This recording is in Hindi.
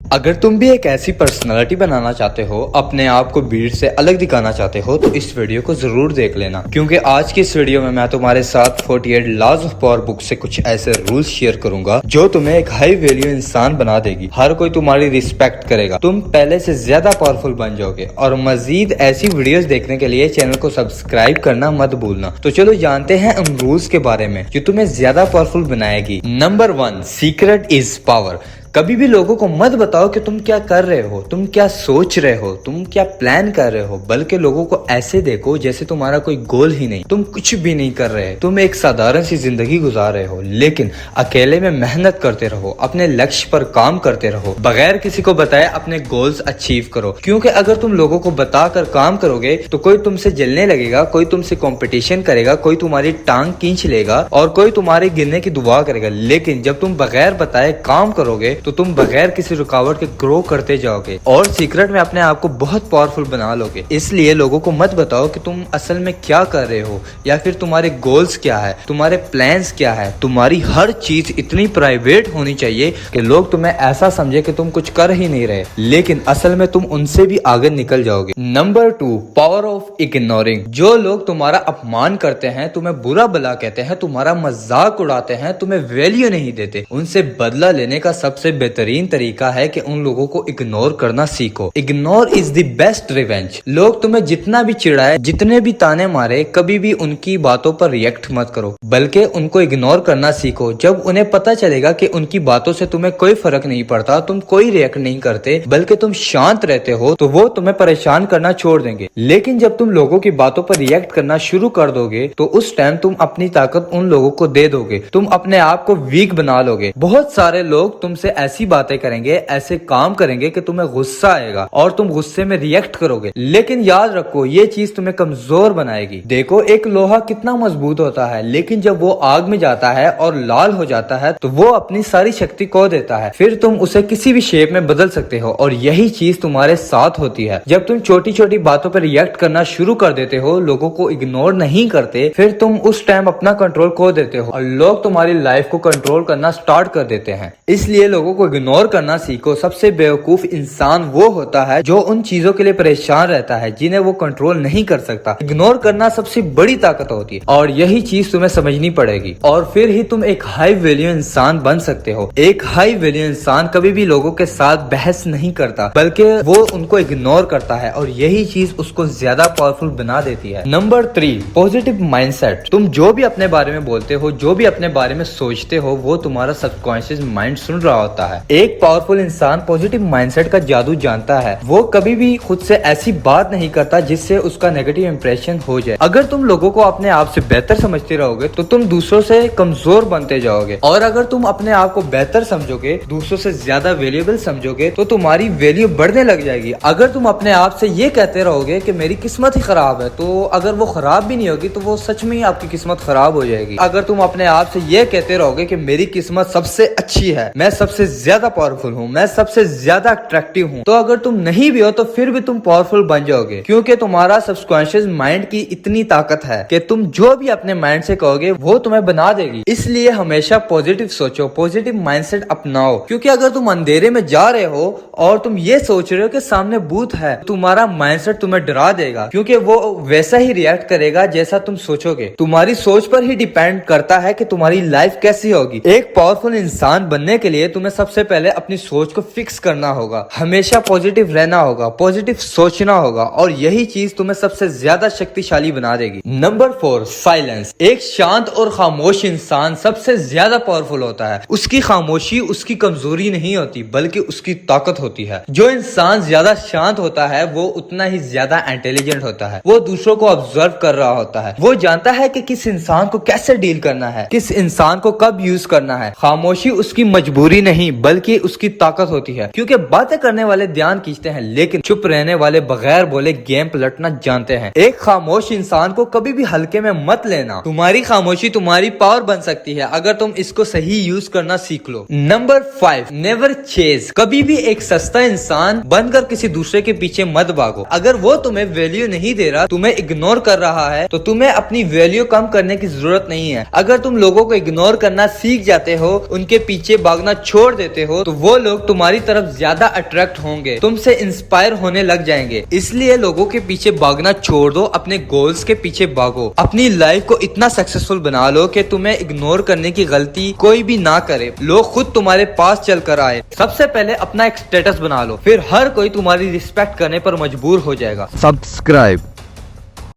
अगर तुम भी एक ऐसी पर्सनालिटी बनाना चाहते हो, अपने आप को भीड़ से अलग दिखाना चाहते हो, तो इस वीडियो को जरूर देख लेना, क्योंकि आज की इस वीडियो में मैं तुम्हारे साथ 48 लॉज ऑफ पावर बुक से कुछ ऐसे रूल्स शेयर करूंगा जो तुम्हें एक हाई वैल्यू इंसान बना देगी। हर कोई तुम्हारी रिस्पेक्ट करेगा, तुम पहले से ज्यादा पावरफुल बन जाओगे। और मजीद ऐसी वीडियोस देखने के लिए चैनल को सब्सक्राइब करना मत भूलना। तो चलो जानते हैं उन रूल्स के बारे में जो तुम्हें ज्यादा पावरफुल बनाएगी। Number 1, secret is power. कभी भी लोगों को मत बताओ कि तुम क्या कर रहे हो, तुम क्या सोच रहे हो, तुम क्या प्लान कर रहे हो, बल्कि लोगों को ऐसे देखो जैसे तुम्हारा कोई गोल ही नहीं, तुम कुछ भी नहीं कर रहे, तुम एक साधारण सी जिंदगी गुजार रहे हो। लेकिन अकेले में मेहनत करते रहो, अपने लक्ष्य पर काम करते रहो, बगैर किसी को बताए अपने गोल्स अचीव करो। क्योंकि अगर तुम लोगों को बताकर काम करोगे तो कोई तुमसे जलने लगेगा, कोई तुमसे कंपटीशन करेगा, कोई तुम्हारी टांग खींच लेगा और कोई तुम्हारे गिरने की दुआ करेगा। लेकिन जब तुम बगैर बताए काम करोगे तो तुम बगैर किसी रुकावट के ग्रो करते जाओगे और सीक्रेट में अपने आप को बहुत पावरफुल बना लोगे। इसलिए लोगों को मत बताओ कि तुम असल में क्या कर रहे हो या फिर तुम्हारे गोल्स क्या है, तुम्हारे प्लान्स क्या है। तुम्हारी हर चीज इतनी प्राइवेट होनी चाहिए कि लोग तुम्हें ऐसा समझे कि तुम कुछ कर ही नहीं रहे, लेकिन असल में तुम उनसे भी आगे निकल जाओगे। Number 2, power of ignoring. जो लोग तुम्हारा अपमान करते हैं, तुम्हें बुरा भला कहते हैं, तुम्हारा मजाक उड़ाते हैं, तुम्हें वैल्यू नहीं देते, उनसे बदला लेने का सबसे बेहतरीन तरीका है कि उन लोगों को इग्नोर करना सीखो। Ignore is the best revenge. लोग तुम्हें जितना भी चिढ़ाए, जितने भी ताने मारे, कभी भी उनकी बातों पर रिएक्ट मत करो, बल्कि उनको इग्नोर करना सीखो। जब उन्हें पता चलेगा कि उनकी बातों से तुम्हें कोई फर्क नहीं पड़ता, तुम कोई रिएक्ट नहीं करते, बल्कि तुम शांत रहते हो, तो वो तुम्हें परेशान करना छोड़ देंगे। लेकिन जब तुम लोगों की बातों पर रिएक्ट करना शुरू कर दोगे तो उस टाइम तुम अपनी ताकत उन लोगों को दे दोगे, तुम अपने आप को वीक बना लोगे। बहुत सारे लोग तुमसे ऐसी बातें करेंगे, ऐसे काम करेंगे कि तुम्हें गुस्सा आएगा और तुम गुस्से में रिएक्ट करोगे। लेकिन याद रखो, ये चीज तुम्हें कमजोर बनाएगी। देखो, एक लोहा कितना मजबूत होता है, लेकिन जब वो आग में जाता है और लाल हो जाता है तो वो अपनी सारी शक्ति खो देता है। फिर तुम उसे किसी भी शेप में बदल सकते हो और यही चीज तुम्हारे साथ होती है। जब तुम छोटी छोटी बातों पर रिएक्ट करना शुरू कर देते हो, लोगों को इग्नोर नहीं करते, फिर तुम उस टाइम अपना कंट्रोल खो देते हो और लोग तुम्हारी लाइफ को कंट्रोल करना स्टार्ट कर देते हैं। इसलिए लोगों को इग्नोर करना सीखो। सबसे बेवकूफ इंसान वो होता है जो उन चीजों के लिए परेशान रहता है जिन्हें वो कंट्रोल नहीं कर सकता। इग्नोर करना सबसे बड़ी ताकत होती है और यही चीज तुम्हें समझनी पड़ेगी और फिर ही तुम एक हाई वैल्यू इंसान बन सकते हो। एक हाई वैल्यू इंसान कभी भी लोगों के साथ बहस नहीं करता, बल्कि वो उनको इग्नोर करता है और यही चीज उसको ज्यादा पावरफुल बना देती है। Number 3, positive mindset. तुम जो भी अपने बारे में बोलते हो, जो भी अपने बारे में सोचते हो, वो तुम्हारा सबकॉन्शियस माइंड सुन रहा होता है। एक पावरफुल इंसान पॉजिटिव माइंडसेट का जादू जानता है। वो कभी भी खुद से ऐसी बात नहीं करता जिससे उसका नेगेटिव इंप्रेशन हो जाए। अगर तुम लोगों को अपने आप से बेहतर समझते रहोगे तो तुम दूसरों से कमजोर बनते जाओगे, और अगर तुम अपने आप को बेहतर समझोगे, दूसरों से ज्यादा वैल्यूएबल समझोगे, तो तुम्हारी वैल्यू बढ़ने लग जाएगी। अगर तुम अपने आप से ये कहते रहोगे कि मेरी किस्मत ही खराब है, तो अगर वो खराब भी नहीं होगी तो वो सच में ही आपकी किस्मत खराब हो जाएगी। अगर तुम अपने आप से ये कहते रहोगे कि मेरी किस्मत सबसे अच्छी है, मैं सबसे ज्यादा पावरफुल हूँ, मैं सबसे ज्यादा अट्रैक्टिव हूँ, तो अगर तुम नहीं भी हो तो फिर भी तुम पावरफुल बन जाओगे, क्योंकि तुम्हारा सबकॉन्शियस माइंड की इतनी ताकत है कि तुम जो भी अपने माइंड से कहोगे वो तुम्हें बना देगी। इसलिए हमेशा पॉजिटिव सोचो, पॉजिटिव माइंडसेट अपनाओ, क्योंकि अगर तुम अंधेरे में जा रहे हो और तुम ये सोच रहे हो कि सामने भूत है, तुम्हारा माइंडसेट तुम्हें डरा देगा, क्योंकि वो वैसा ही रिएक्ट करेगा जैसा तुम सोचोगे। तुम्हारी सोच पर ही डिपेंड करता है कि तुम्हारी लाइफ कैसी होगी। एक पावरफुल इंसान बनने के लिए तुम्हें सबसे पहले अपनी सोच को फिक्स करना होगा, हमेशा पॉजिटिव रहना होगा, पॉजिटिव सोचना होगा, और यही चीज तुम्हें सबसे ज्यादा शक्तिशाली बना देगी। Number 4, silence. एक शांत और खामोश इंसान सबसे ज्यादा पावरफुल होता है। उसकी खामोशी उसकी कमजोरी नहीं होती, बल्कि उसकी ताकत होती है। जो इंसान ज्यादा शांत होता है वो उतना ही ज्यादा इंटेलिजेंट होता है। वो दूसरों को ऑब्जर्व कर रहा होता है, वो जानता है कि किस इंसान को कैसे डील करना है, किस इंसान को कब यूज करना है। खामोशी उसकी मजबूरी नहीं बल्कि उसकी ताकत होती है, क्योंकि बातें करने वाले ध्यान खींचते हैं, लेकिन चुप रहने वाले बगैर बोले गेम पलटना जानते हैं। एक खामोश इंसान को कभी भी हल्के में मत लेना। तुम्हारी खामोशी तुम्हारी पावर बन सकती है अगर तुम इसको सही यूज करना सीख लो। Number 5, never chase. कभी भी एक सस्ता इंसान बनकर किसी दूसरे के पीछे मत भागो। अगर वो तुम्हें वैल्यू नहीं दे रहा, तुम्हें इग्नोर कर रहा है, तो तुम्हें अपनी वैल्यू कम करने की जरूरत नहीं है। अगर तुम लोगों को इग्नोर करना सीख जाते हो, उनके पीछे भागना छोड़ छोड़ देते हो तो वो लोग तुम्हारी तरफ ज्यादा अट्रैक्ट होंगे, तुमसे इंस्पायर होने लग जाएंगे। इसलिए लोगों के पीछे भागना छोड़ दो, अपने गोल्स के पीछे भागो। अपनी लाइफ को इतना सक्सेसफुल बना लो कि तुम्हें इग्नोर करने की गलती कोई भी ना करे, लोग खुद तुम्हारे पास चल कर आए। सबसे पहले अपना एक स्टेटस बना लो, फिर हर कोई तुम्हारी रिस्पेक्ट करने पर मजबूर हो जाएगा। Subscribe